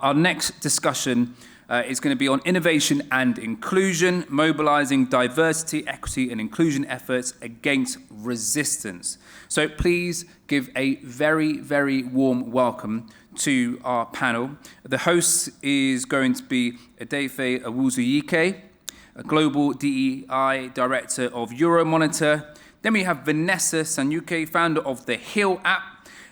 Our next discussion is going to be on innovation and inclusion, mobilising diversity, equity and inclusion efforts against resistance. So please give a very, very warm welcome to our panel. The host is going to be Adeife Onwuzulike, a global DEI director of Euromonitor. Then we have Vanessa Sanyauke, founder of the HEAL app.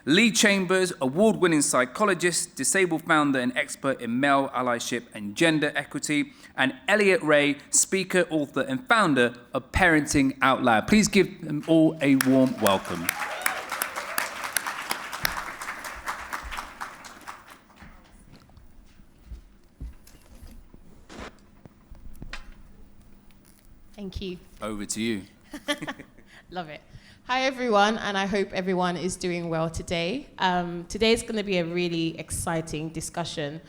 Lee Chambers, award-winning psychologist, disabled founder and expert in male allyship and gender equity, and Elliott Rae, speaker, author, and founder of Parenting Out Loud. Please give them all a warm welcome. Thank you. Over to you. Love it. Hi, everyone, and I hope everyone is doing well today. Today is going to be a really exciting discussion.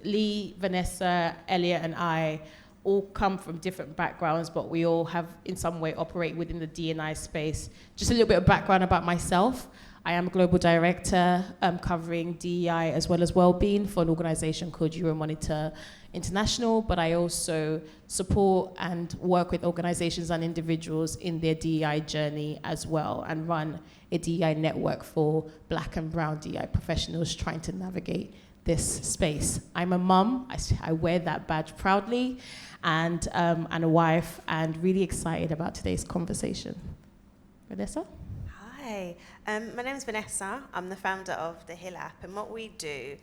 Lee, Vanessa, Elliott, and I all come from different backgrounds, but we all have, in some way, operate within the D&I space. Just a little bit of background about myself. I am a global director covering DEI as well as well-being for an organization called Euromonitor International, but I also support and work with organizations and individuals in their DEI journey as well, and run a DEI network for Black and brown DEI professionals trying to navigate this space. I'm a mum, I wear that badge proudly, and a wife, and really excited about today's conversation. Vanessa? Hi, my name is Vanessa. I'm the founder of the HEAL app, and what we do,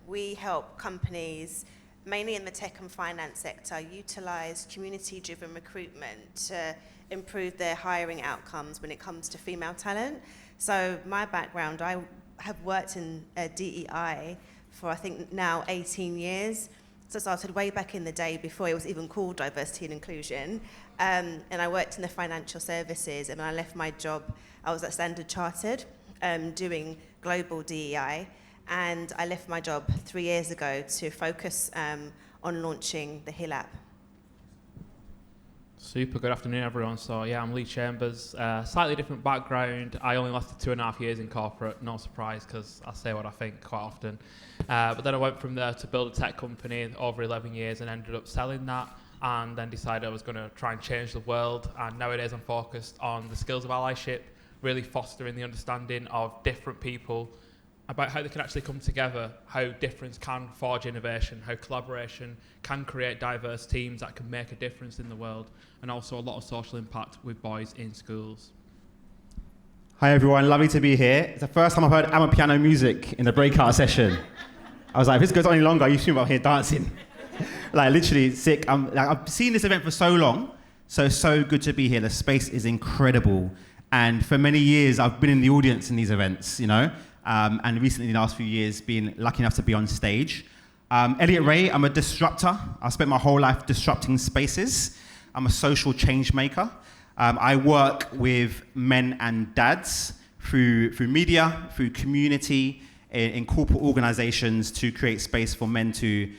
we help companies, mainly in the tech and finance sector, utilize community-driven recruitment to improve their hiring outcomes when it comes to female talent. So my background, I have worked in DEI for, I think, now 18 years. So I started way back in the day before it was even called diversity and inclusion. And I worked in the financial services, and when I left my job, I was at Standard Chartered doing global DEI. And I left my job 3 years ago to focus on launching the HEAL app. Super, good afternoon everyone. So yeah, I'm Lee Chambers, slightly different background. I only lasted 2.5 years in corporate, no surprise because I say what I think quite often. But then I went from there to build a tech company over 11 years and ended up selling that, and then decided I was going to try and change the world. And nowadays I'm focused on the skills of allyship, really fostering the understanding of different people, about how they can actually come together, how difference can forge innovation, how collaboration can create diverse teams that can make a difference in the world, and also a lot of social impact with boys in schools. Hi everyone, lovely to be here. It's the first time I've heard amapiano music in the breakout session. I was like, if this goes on any longer, you assume I'm here dancing. Like literally sick. I've seen this event for so long, so good to be here. The space is incredible. And for many years, I've been in the audience in these events, you know? And recently, in the last few years, been lucky enough to be on stage. Elliott Rae, I'm a disruptor. I spent my whole life disrupting spaces. I'm a social change maker. I work with men and dads through media, through community, in corporate organizations to create space for men to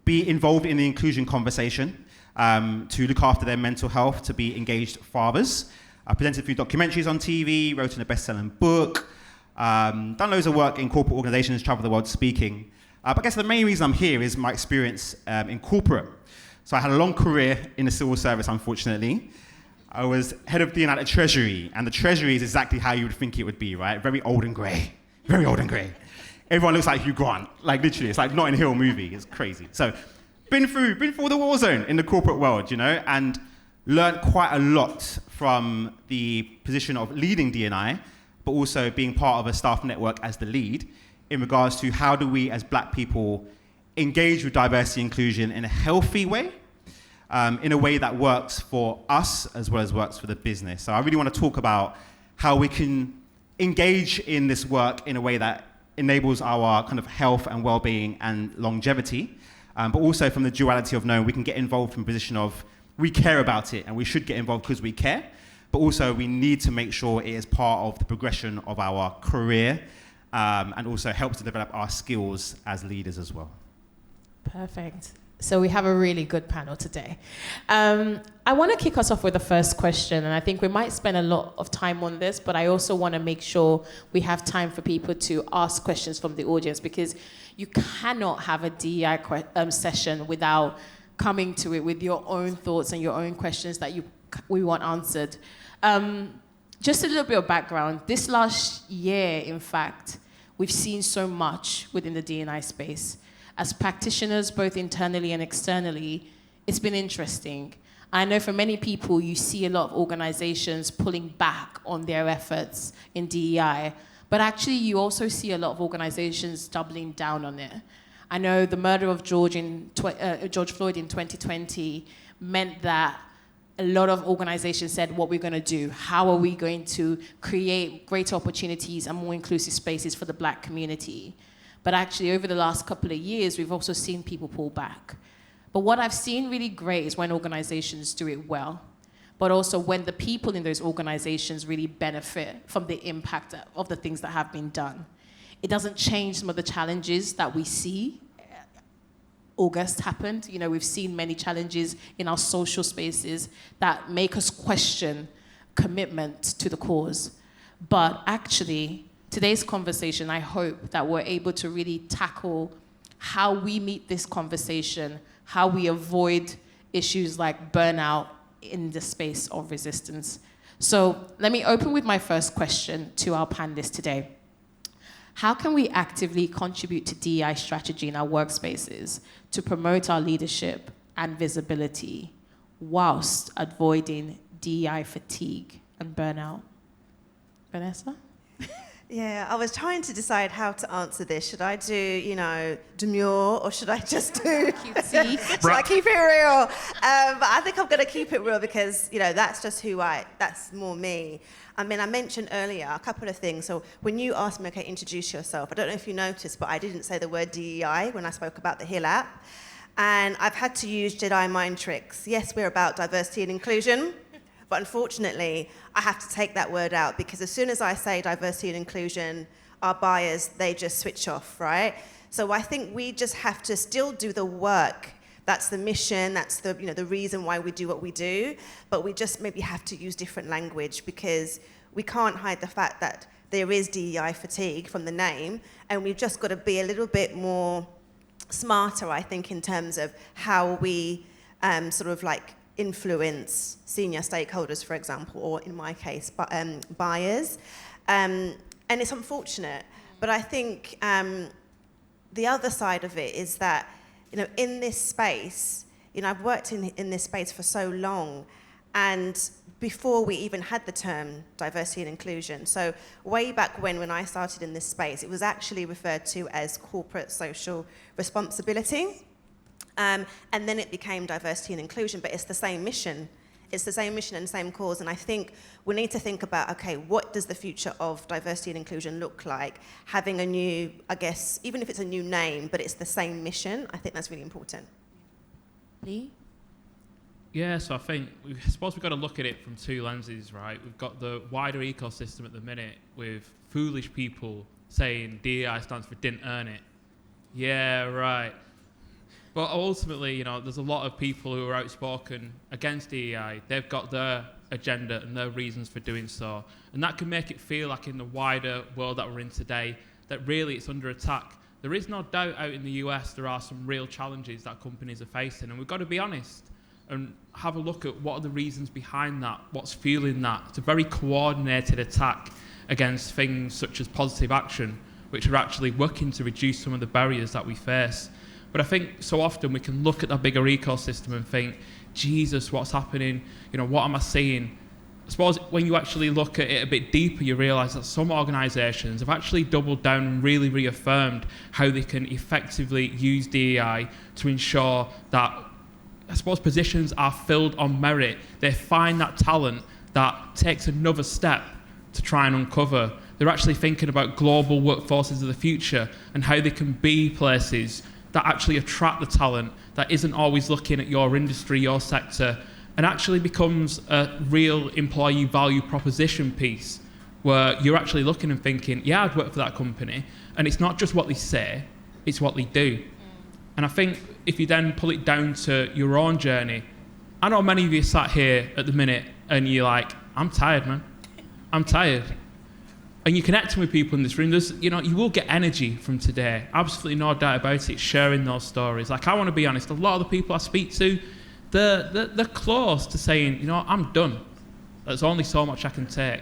be involved in the inclusion conversation, to look after their mental health, to be engaged fathers. I presented a few documentaries on TV, wrote in a best-selling book, done loads of work in corporate organizations, traveled the world speaking. But I guess the main reason I'm here is my experience in corporate. So I had a long career in the civil service, unfortunately. I was head of D&I at the Treasury, and the Treasury is exactly how you would think it would be, right? Very old and grey, very old and grey. Everyone looks like Hugh Grant, like literally, it's like Notting Hill movie, it's crazy. So been through the war zone in the corporate world, you know, and learned quite a lot from the position of leading D&I, but also being part of a staff network as the lead in regards to how do we as Black people engage with diversity and inclusion in a healthy way, in a way that works for us as well as works for the business. So I really want to talk about how we can engage in this work in a way that enables our kind of health and well-being and longevity, but also from the duality of knowing we can get involved from a position of we care about it and we should get involved because we care, but also we need to make sure it is part of the progression of our career, and also helps to develop our skills as leaders as well. Perfect. So we have a really good panel today. I want to kick us off with the first question, and I think we might spend a lot of time on this, but I also want to make sure we have time for people to ask questions from the audience, because you cannot have a DEI session without coming to it with your own thoughts and your own questions that we want answered. Just a little bit of background. This last year, in fact, we've seen so much within the D&I space. As practitioners, both internally and externally, it's been interesting. I know for many people, you see a lot of organizations pulling back on their efforts in DEI, but actually you also see a lot of organizations doubling down on it. I know the murder of George Floyd in 2020 meant that a lot of organizations said, what we're going to do, how are we going to create greater opportunities and more inclusive spaces for the Black community? But actually, over the last couple of years, we've also seen people pull back. But what I've seen really great is when organizations do it well, but also when the people in those organizations really benefit from the impact of the things that have been done. It doesn't change some of the challenges that we see. August happened. You know, we've seen many challenges in our social spaces that make us question commitment to the cause. But actually, today's conversation, I hope that we're able to really tackle how we meet this conversation, how we avoid issues like burnout in the space of resistance. So let me open with my first question to our panelists today. How can we actively contribute to DEI strategy in our workspaces to promote our leadership and visibility whilst avoiding DEI fatigue and burnout? Vanessa? Yeah, I was trying to decide how to answer this. Should I do, demure, or should I just do... Cutesy. Should I keep it real? But I think I'm going to keep it real because, that's just that's more me. I mean, I mentioned earlier a couple of things. So when you asked me, okay, introduce yourself, I don't know if you noticed, but I didn't say the word DEI when I spoke about the Hill app. And I've had to use Jedi mind tricks. Yes, we're about diversity and inclusion. But unfortunately, I have to take that word out because as soon as I say diversity and inclusion, our buyers, they just switch off, right? So I think we just have to still do the work. That's the mission, that's the reason why we do what we do, but we just maybe have to use different language because we can't hide the fact that there is DEI fatigue from the name, and we've just got to be a little bit more smarter, I think, in terms of how we influence senior stakeholders, for example, or in my case, buyers. And it's unfortunate, but I think the other side of it is that, in this space, I've worked in this space for so long, and before we even had the term diversity and inclusion, so way back when I started in this space, it was actually referred to as corporate social responsibility. And then it became diversity and inclusion, but it's the same mission. It's the same mission and same cause, and I think we need to think about, okay, what does the future of diversity and inclusion look like? Having a new, I guess, even if it's a new name, but it's the same mission, I think that's really important. Lee? Yeah, so I suppose we've got to look at it from two lenses, right? We've got the wider ecosystem at the minute with foolish people saying DEI stands for didn't earn it. Yeah, right. But ultimately, there's a lot of people who are outspoken against DEI. They've got their agenda and their reasons for doing so. And that can make it feel like in the wider world that we're in today, that really it's under attack. There is no doubt out in the US there are some real challenges that companies are facing. And we've got to be honest and have a look at what are the reasons behind that, what's fueling that. It's a very coordinated attack against things such as positive action, which are actually working to reduce some of the barriers that we face. But I think so often we can look at that bigger ecosystem and think, Jesus, what's happening? What am I seeing? I suppose when you actually look at it a bit deeper, you realise that some organisations have actually doubled down and really reaffirmed how they can effectively use DEI to ensure that, I suppose, positions are filled on merit. They find that talent that takes another step to try and uncover. They're actually thinking about global workforces of the future and how they can be places that actually attract the talent that isn't always looking at your industry, your sector, and actually becomes a real employee value proposition piece where you're actually looking and thinking, yeah, I'd work for that company. And it's not just what they say, it's what they do. And I think if you then pull it down to your own journey, I know many of you sat here at the minute and you're like, I'm tired, man. I'm tired. And you're connecting with people in this room. You will get energy from today. Absolutely no doubt about it, sharing those stories. Like, I want to be honest, a lot of the people I speak to, they're close to saying, I'm done. There's only so much I can take.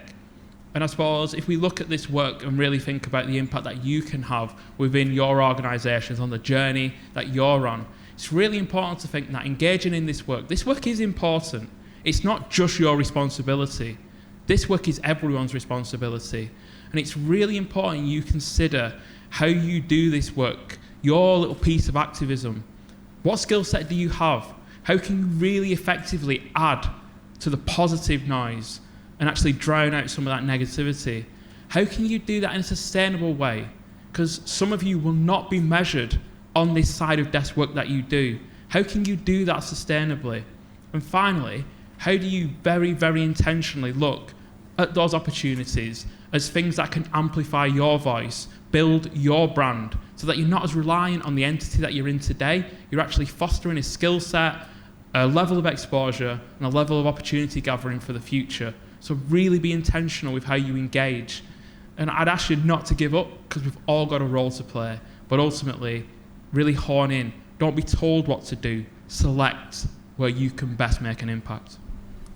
And I suppose if we look at this work and really think about the impact that you can have within your organisations on the journey that you're on, it's really important to think that engaging in this work is important. It's not just your responsibility. This work is everyone's responsibility. And it's really important you consider how you do this work, your little piece of activism. What skill set do you have? How can you really effectively add to the positive noise and actually drown out some of that negativity? How can you do that in a sustainable way? Because some of you will not be measured on this side of desk work that you do. How can you do that sustainably? And finally, how do you very, very intentionally look at those opportunities as things that can amplify your voice, build your brand, so that you're not as reliant on the entity that you're in today. You're actually fostering a skill set, a level of exposure, and a level of opportunity gathering for the future. So really be intentional with how you engage. And I'd ask you not to give up, because we've all got a role to play, but ultimately, really hone in. Don't be told what to do. Select where you can best make an impact.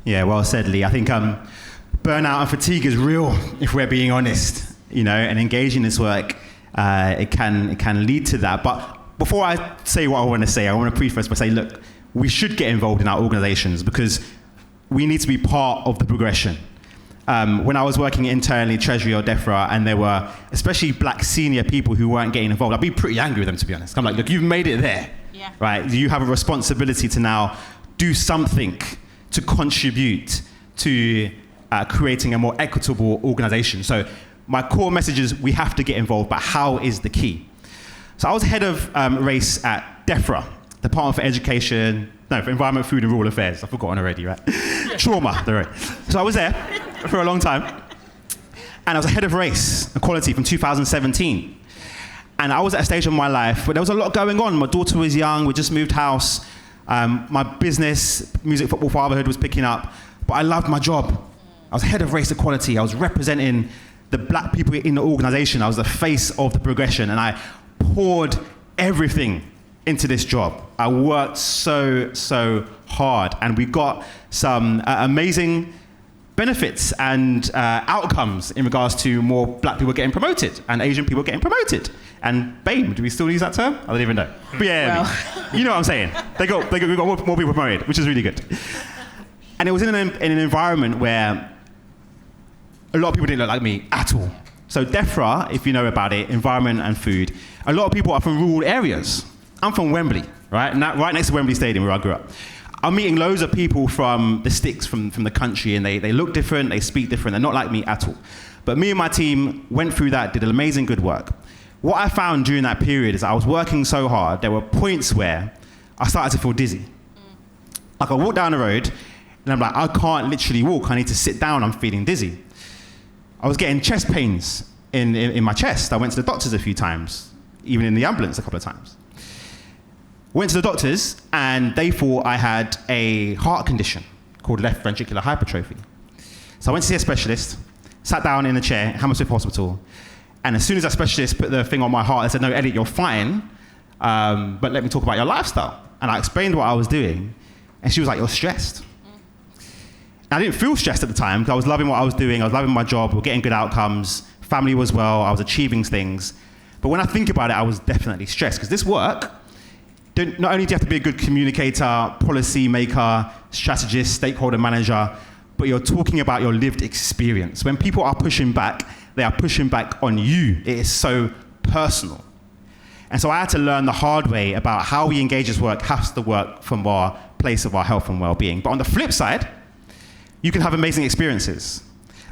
Yeah, well said, Lee. I think burnout and fatigue is real, if we're being honest, and engaging this work, it can lead to that. But before I say what I want to say, I want to preface by saying, look, we should get involved in our organizations because we need to be part of the progression. When I was working internally, Treasury or DEFRA, and there were especially black senior people who weren't getting involved, I'd be pretty angry with them, to be honest. I'm like, look, you've made it there, right? You have a responsibility to now do something to contribute to creating a more equitable organization. So my core message is we have to get involved, but how is the key? So I was head of race at DEFRA, Department for Environment, Food and Rural Affairs. I've forgotten already, right? Trauma, right. So I was there for a long time, and I was a head of race equality from 2017. And I was at a stage of my life where there was a lot going on. My daughter was young, we just moved house. My business, music, football, fatherhood was picking up, but I loved my job. I was head of race equality. I was representing the black people in the organization. I was the face of the progression, and I poured everything into this job. I worked so hard, and we got some amazing benefits and outcomes in regards to more black people getting promoted and Asian people getting promoted. And BAME, do we still use that term? I don't even know. But yeah, you know what I'm saying. They got more people promoted, which is really good. And it was in an environment where a lot of people didn't look like me at all. So DEFRA, if you know about it, environment and food, a lot of people are from rural areas. I'm from Wembley, right? Right next to Wembley Stadium where I grew up. I'm meeting loads of people from the sticks, from the country, and they look different, they speak different, they're not like me at all. But me and my team went through that, did amazing good work. What I found during that period is I was working so hard, there were points where I started to feel dizzy. Like I walked down the road, and I'm like, I can't literally walk, I need to sit down, I'm feeling dizzy. I was getting chest pains in my chest. I went to the doctors a few times, even in the ambulance a couple of times. Went to the doctors, and they thought I had a heart condition called left ventricular hypertrophy. So I went to see a specialist, sat down in a chair at Hammersmith Hospital, and as soon as that specialist put the thing on my heart, they said, no, Elliott, you're fine, but let me talk about your lifestyle. And I explained what I was doing, and she was like, you're stressed. And I didn't feel stressed at the time, because I was loving what I was doing, I was loving my job, we were getting good outcomes, family was well, I was achieving things. But when I think about it, I was definitely stressed, because this work, not only do you have to be a good communicator, policy maker, strategist, stakeholder manager, but you're talking about your lived experience. When people are pushing back, they are pushing back on you. It is so personal. And so I had to learn the hard way about how we engage this work has to work from our place of our health and well-being. But on the flip side, you can have amazing experiences.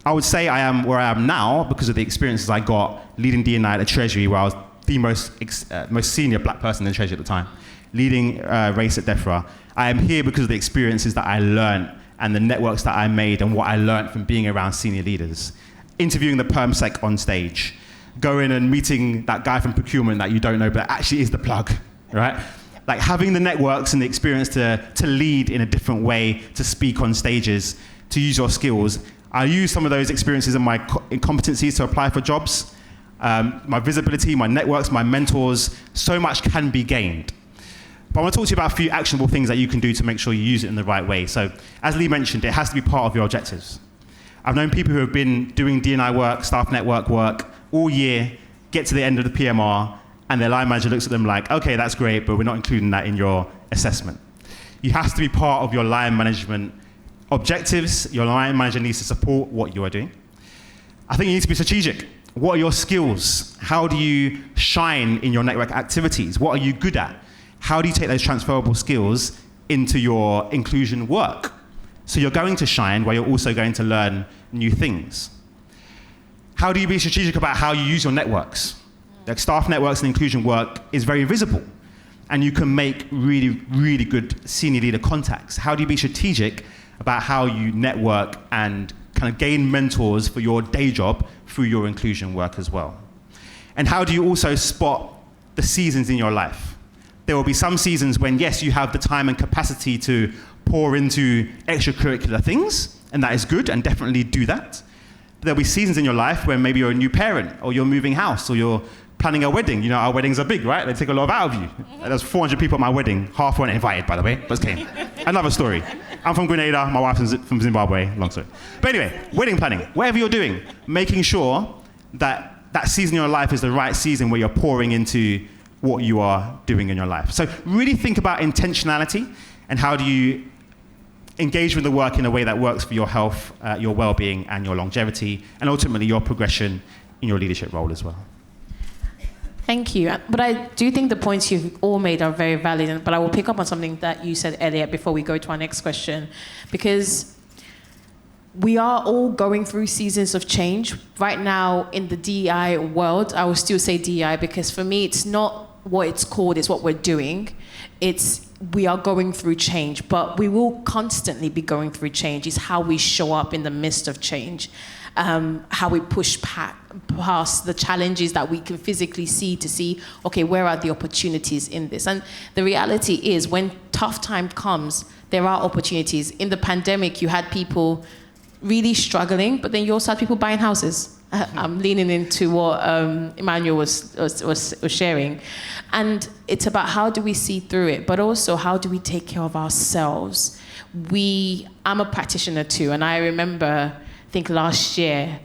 I would say I am where I am now because of the experiences I got leading DEI at the Treasury, where I was the most senior black person in the Treasury at the time, leading race at DEFRA. I am here because of the experiences that I learned and the networks that I made and what I learned from being around senior leaders. Interviewing the permsec on stage, going and meeting that guy from procurement that you don't know, but actually is the plug, right? Like having the networks and the experience to lead in a different way, to speak on stages, to use your skills. I use some of those experiences and my competencies to apply for jobs. My visibility, my networks, my mentors, so much can be gained. But I want to talk to you about a few actionable things that you can do to make sure you use it in the right way. So, as Lee mentioned, it has to be part of your objectives. I've known people who have been doing D&I work, staff network work, all year, get to the end of the PMR, and their line manager looks at them like, okay, that's great, but we're not including that in your assessment. You have to be part of your line management objectives. Your line manager needs to support what you are doing. I think you need to be strategic. What are your skills? How do you shine in your network activities? What are you good at? How do you take those transferable skills into your inclusion work? So you're going to shine while you're also going to learn new things. How do you be strategic about how you use your networks? Like staff networks and inclusion work is very visible, and you can make really, really good senior leader contacts. How do you be strategic about how you network and kind of gain mentors for your day job through your inclusion work as well? And how do you also spot the seasons in your life? There will be some seasons when, yes, you have the time and capacity to pour into extracurricular things, and that is good, and definitely do that. But there'll be seasons in your life when maybe you're a new parent, or you're moving house, or you're planning a wedding. You know, our weddings are big, right? They take a lot out of you. There's 400 people at my wedding. Half weren't invited, by the way, but came. Another story. I'm from Grenada, my wife's from Zimbabwe, long story. But anyway, wedding planning, whatever you're doing, making sure that that season in your life is the right season where you're pouring into what you are doing in your life. So really think about intentionality and how do you engage with the work in a way that works for your health, your well-being, and your longevity, and ultimately your progression in your leadership role as well. Thank you. But I do think the points you've all made are very valid, but I will pick up on something that you said, Elliott, before we go to our next question, because we are all going through seasons of change. Right now in the DEI world, I will still say DEI because for me, it's not what it's called, it's what we're doing. We are going through change, but we will constantly be going through change. It's how we show up in the midst of change, how we push past the challenges that we can physically see to see, okay, where are the opportunities in this? And the reality is when tough time comes, there are opportunities. In the pandemic, you had people really struggling, but then you also had people buying houses. I'm leaning into what Emmanuel was sharing. And it's about how do we see through it, but also how do we take care of ourselves? I'm a practitioner too, and I remember, I think last year,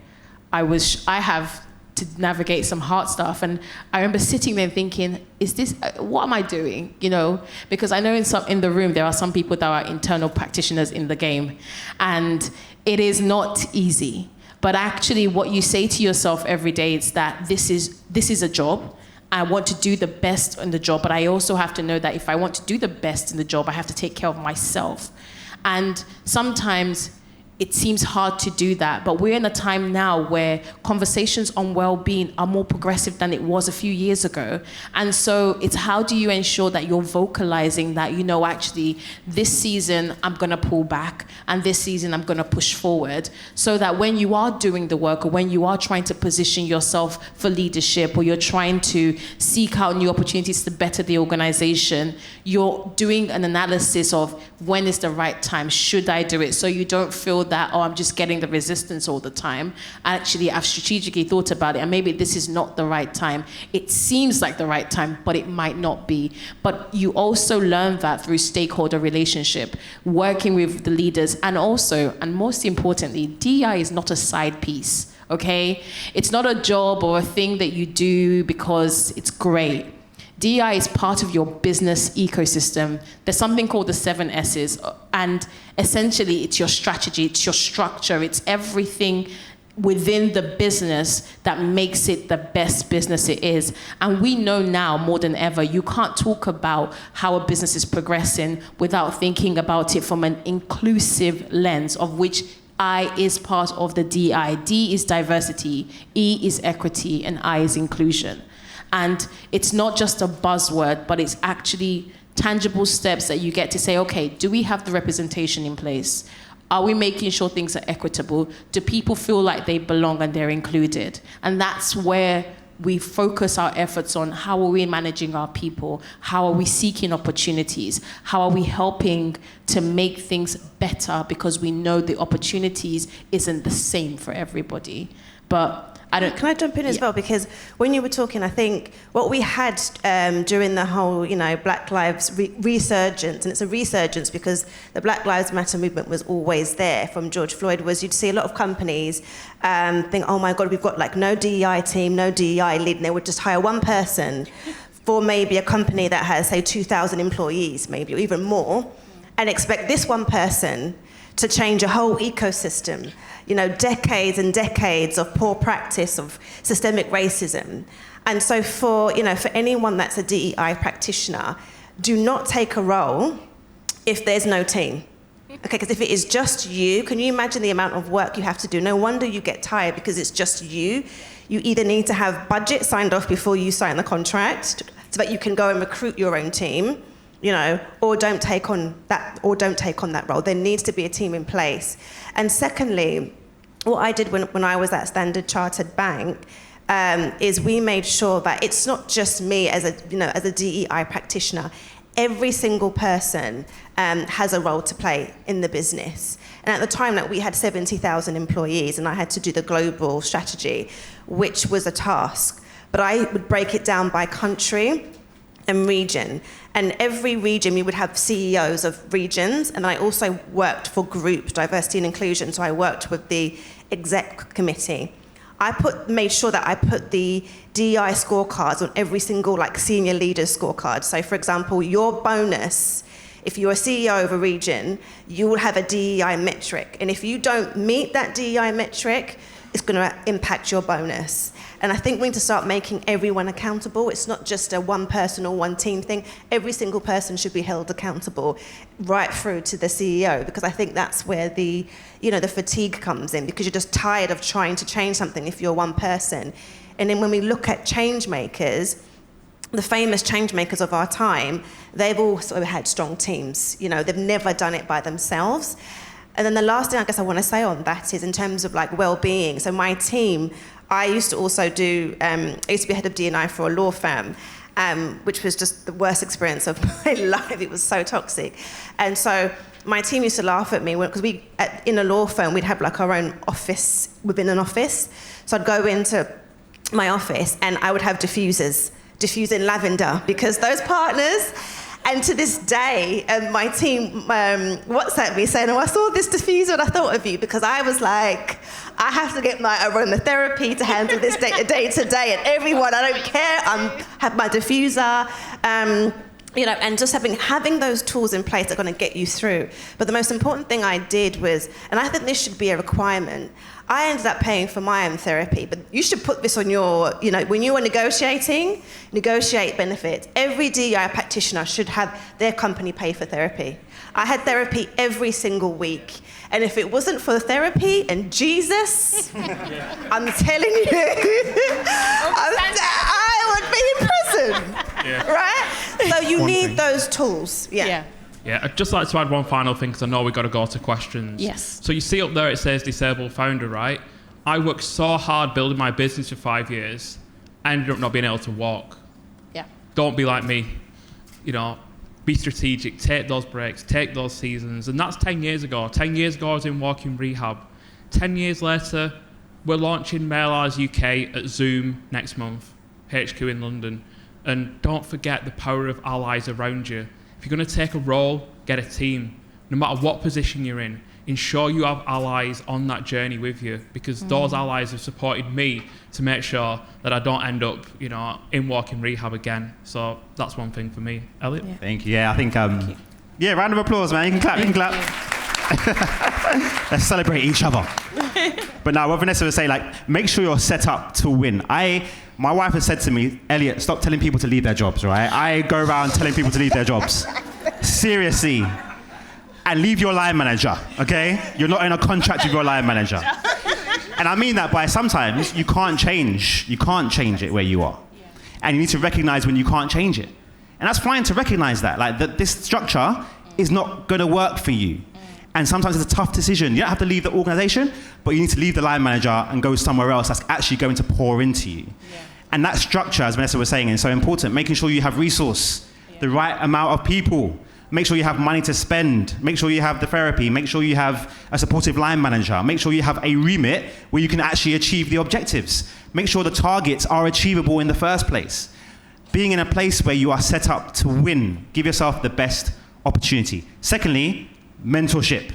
I have to navigate some hard stuff, and I remember sitting there thinking, what am I doing? You know, because I know in the room there are some people that are internal practitioners in the game, and it is not easy. But actually what you say to yourself every day is that this is a job. I want to do the best in the job, but I also have to know that if I want to do the best in the job, I have to take care of myself. And sometimes it seems hard to do that, but we're in a time now where conversations on well-being are more progressive than it was a few years ago. And so it's how do you ensure that you're vocalizing that, you know, actually this season I'm gonna pull back and this season I'm gonna push forward, so that when you are doing the work or when you are trying to position yourself for leadership or you're trying to seek out new opportunities to better the organization, you're doing an analysis of when is the right time, should I do it, so you don't feel that, oh, I'm just getting the resistance all the time. Actually, I've strategically thought about it, and maybe this is not the right time. It seems like the right time, but it might not be. But you also learn that through stakeholder relationship, working with the leaders, and also, and most importantly, DEI is not a side piece, okay? It's not a job or a thing that you do because it's great. DEI is part of your business ecosystem. There's something called the 7 S's, and essentially it's your strategy, it's your structure, it's everything within the business that makes it the best business it is. And we know now more than ever, you can't talk about how a business is progressing without thinking about it from an inclusive lens, of which I is part of the DI. D is diversity, E is equity, and I is inclusion. And it's not just a buzzword, but it's actually tangible steps that you get to say, okay, do we have the representation in place? Are we making sure things are equitable? Do people feel like they belong and they're included? And that's where we focus our efforts on how are we managing our people, how are we seeking opportunities, how are we helping to make things better, because we know the opportunities isn't the same for everybody. But Can I jump in as well? Because when you were talking, I think what we had during the whole, Black Lives resurgence, and it's a resurgence because the Black Lives Matter movement was always there from George Floyd, was you'd see a lot of companies think, oh my God, we've got like no DEI team, no DEI lead, and they would just hire one person for maybe a company that has, say, 2,000 employees, maybe, or even more, and expect this one person to change a whole ecosystem. Decades and decades of poor practice of systemic racism. And so for anyone that's a DEI practitioner, do not take a role if there's no team. Okay, because if it is just you, can you imagine the amount of work you have to do? No wonder you get tired, because it's just you. You either need to have budget signed off before you sign the contract so that you can go and recruit your own team, or don't take on that role. There needs to be a team in place. And secondly, what I did when I was at Standard Chartered Bank is we made sure that it's not just me as a DEI practitioner. Every single person has a role to play in the business. And at the time that we had 70,000 employees, and I had to do the global strategy, which was a task. But I would break it down by country and region. And every region, we would have CEOs of regions, and I also worked for group diversity and inclusion, so I worked with the exec committee. Made sure that I put the DEI scorecards on every single senior leader's scorecard. So for example, your bonus, if you're a CEO of a region, you will have a DEI metric. And if you don't meet that DEI metric, it's going to impact your bonus. And I think we need to start making everyone accountable. It's not just a one person or one team thing. Every single person should be held accountable, right through to the CEO, because I think that's where the fatigue comes in, because you're just tired of trying to change something if you're one person. And then when we look at change makers, the famous change makers of our time, they've also had strong teams. They've never done it by themselves. And then the last thing I guess I want to say on that is in terms of well-being. So my team, I used to also do, I used to be head of D&I for a law firm, which was just the worst experience of my life. It was so toxic. And so my team used to laugh at me because in a law firm, we'd have our own office within an office. So I'd go into my office and I would have diffusing lavender, because those partners. And to this day, my team WhatsApp me saying, oh, I saw this diffuser and I thought of you, because I was like, I have to get my aromatherapy to handle this day to day, and everyone, I don't care, have my diffuser, and just having those tools in place are going to get you through. But the most important thing I did was, and I think this should be a requirement, I ended up paying for my own therapy, but you should put this on your, when you are negotiate benefits. Every DEI practitioner should have their company pay for therapy. I had therapy every single week. And if it wasn't for therapy and Jesus, I'm telling you, I would be in prison, right? So you need those tools, Yeah, I'd just like to add one final thing, because I know we've got to go to questions. Yes. So you see up there, it says disabled founder, right? I worked so hard building my business for 5 years, I ended up not being able to walk. Yeah. Don't be like me. Be strategic, take those breaks, take those seasons. And that's 10 years ago. 10 years ago, I was in walking rehab. 10 years later, we're launching Male Allies UK at Zoom next month, HQ in London. And don't forget the power of allies around you. If you're going to take a role, get a team. No matter what position you're in, ensure you have allies on that journey with you, because those allies have supported me to make sure that I don't end up, in walking rehab again. So that's one thing for me. Elliott? Yeah. Thank you. Yeah, I think, round of applause, man. You can clap, Let's celebrate each other. But now, what Vanessa was saying, make sure you're set up to win. My wife has said to me, Elliott, stop telling people to leave their jobs, right? I go around telling people to leave their jobs. Seriously. And leave your line manager, okay? You're not in a contract with your line manager. And I mean that by sometimes you can't change it where you are. And you need to recognize when you can't change it. And that's fine to recognize that, that this structure is not gonna work for you. And sometimes it's a tough decision. You don't have to leave the organization, but you need to leave the line manager and go somewhere else that's actually going to pour into you. And that structure, as Vanessa was saying, is so important. Making sure you have resource, the right amount of people. Make sure you have money to spend. Make sure you have the therapy. Make sure you have a supportive line manager. Make sure you have a remit where you can actually achieve the objectives. Make sure the targets are achievable in the first place. Being in a place where you are set up to win. Give yourself the best opportunity. Secondly, mentorship.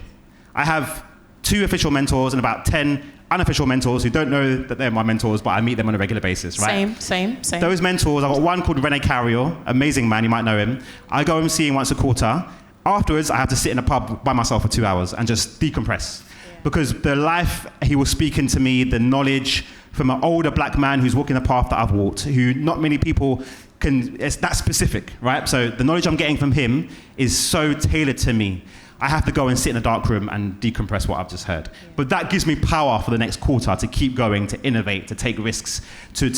I have 2 official mentors and about 10 unofficial mentors who don't know that they're my mentors, but I meet them on a regular basis, right? Same. Those mentors, I've got one called Rene Carrier, amazing man, you might know him. I go and see him once a quarter. Afterwards, I have to sit in a pub by myself for 2 hours and just decompress. Because the life he was speaking to me, the knowledge from an older black man who's walking the path that I've walked, who not many people it's that specific, right? So the knowledge I'm getting from him is so tailored to me. I have to go and sit in a dark room and decompress what I've just heard. But that gives me power for the next quarter to keep going, to innovate, to take risks, to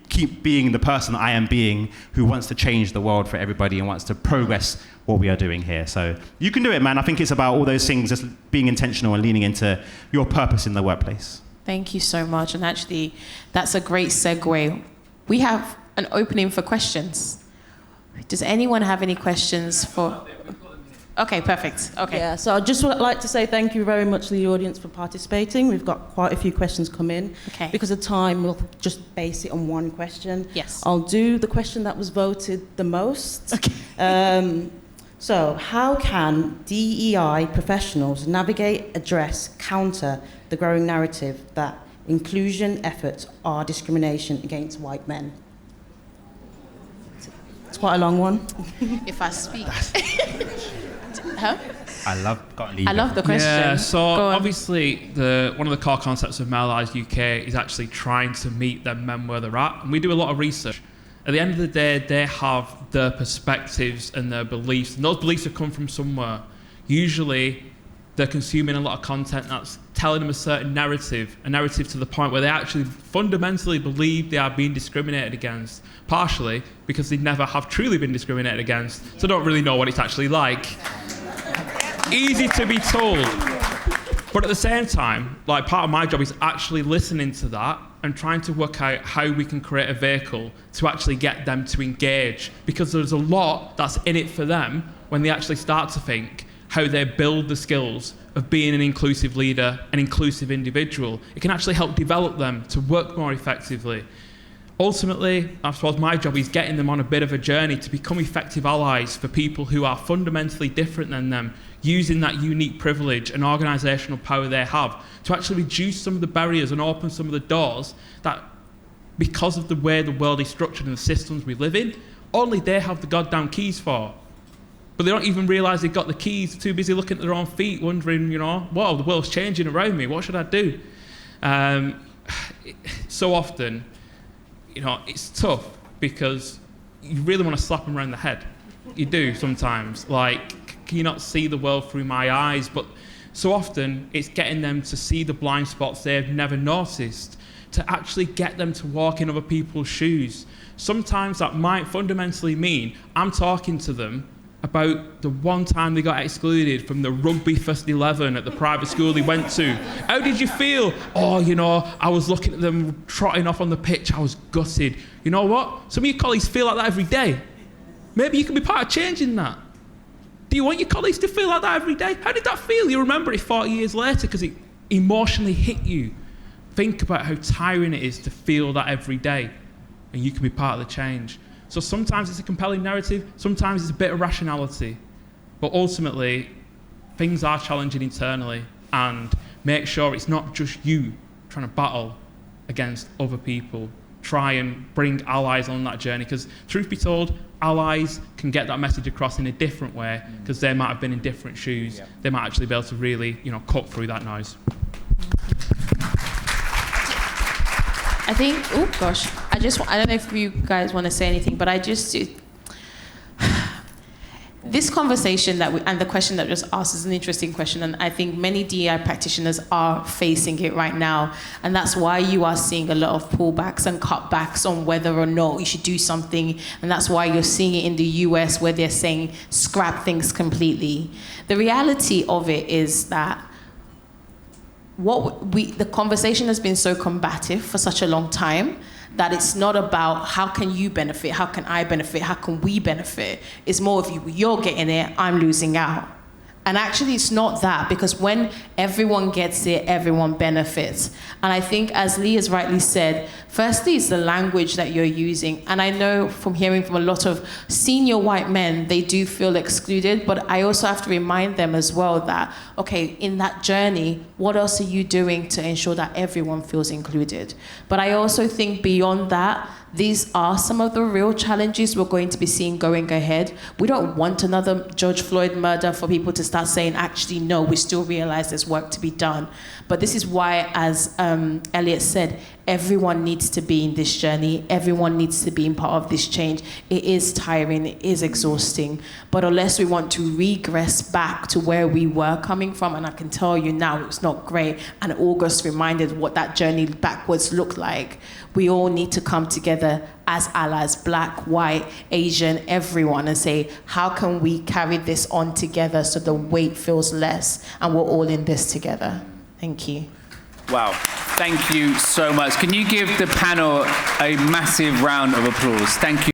keep being the person I am being, who wants to change the world for everybody and wants to progress what we are doing here. So you can do it, man. I think it's about all those things, just being intentional and leaning into your purpose in the workplace. Thank you so much. And actually, that's a great segue. We have an opening for questions. Does anyone have any questions for... Okay, perfect. Okay. Yeah, so I'd just like to say thank you very much to the audience for participating. We've got quite a few questions come in. Okay. Because of time, we'll just base it on one question. Yes. I'll do the question that was voted the most. Okay. So, how can DEI professionals navigate, address, counter the growing narrative that inclusion efforts are discrimination against white men? It's quite a long one. If I speak... Huh? I love the question. Yeah, so obviously one of the core concepts of Mobilising UK is actually trying to meet them men where they're at. And we do a lot of research. At the end of the day, they have their perspectives and their beliefs. And those beliefs have come from somewhere. Usually, they're consuming a lot of content that's telling them a certain narrative, a narrative to the point where they actually fundamentally believe they are being discriminated against, partially because they never have truly been discriminated against, so don't really know what it's actually like. Easy to be told. But at the same time, like, part of my job is actually listening to that and trying to work out how we can create a vehicle to actually get them to engage, because there's a lot that's in it for them when they actually start to think how they build the skills of being an inclusive leader, an inclusive individual. It can actually help develop them to work more effectively. Ultimately, I suppose my job is getting them on a bit of a journey to become effective allies for people who are fundamentally different than them, using that unique privilege and organisational power they have to actually reduce some of the barriers and open some of the doors that, because of the way the world is structured and the systems we live in, only they have the goddamn keys for. But they don't even realise they've got the keys, too busy looking at their own feet, wondering, whoa, the world's changing around me, what should I do? So often, it's tough because you really want to slap them around the head. You do sometimes. Like, can you not see the world through my eyes? But so often, it's getting them to see the blind spots they've never noticed, to actually get them to walk in other people's shoes. Sometimes that might fundamentally mean I'm talking to them about the one time they got excluded from the rugby first 11 at the private school they went to. How did you feel? Oh, I was looking at them trotting off on the pitch. I was gutted. You know what? Some of your colleagues feel like that every day. Maybe you can be part of changing that. Do you want your colleagues to feel like that every day? How did that feel? You remember it 40 years later because it emotionally hit you. Think about how tiring it is to feel that every day, and you can be part of the change. So sometimes it's a compelling narrative, sometimes it's a bit of rationality, but ultimately things are challenging internally, and make sure it's not just you trying to battle against other people. Try and bring allies on that journey, because truth be told, allies can get that message across in a different way because they might have been in different shoes. Yeah. They might actually be able to really, cut through that noise. I think, I don't know if you guys want to say anything, but this conversation and the question that was asked is an interesting question, and I think many DEI practitioners are facing it right now, and that's why you are seeing a lot of pullbacks and cutbacks on whether or not you should do something, and that's why you're seeing it in the US where they're saying scrap things completely. The reality of it is that the conversation has been so combative for such a long time that it's not about how can you benefit, how can I benefit, how can we benefit. It's more of you're getting it, I'm losing out. And actually, it's not that, because when everyone gets it, everyone benefits. And I think, as Lee has rightly said, firstly, it's the language that you're using. And I know from hearing from a lot of senior white men, they do feel excluded, but I also have to remind them as well that, okay, in that journey, what else are you doing to ensure that everyone feels included? But I also think beyond that, these are some of the real challenges we're going to be seeing going ahead. We don't want another George Floyd murder for people to start saying, actually, no, we still realize there's work to be done. But this is why, as Elliott said, everyone needs to be in this journey. Everyone needs to be in part of this change. It is tiring, it is exhausting. But unless we want to regress back to where we were coming from, and I can tell you now it's not great, and August reminded what that journey backwards looked like, we all need to come together as allies, Black, white, Asian, everyone, and say, how can we carry this on together so the weight feels less and we're all in this together? Thank you. Wow, thank you so much. Can you give the panel a massive round of applause? Thank you.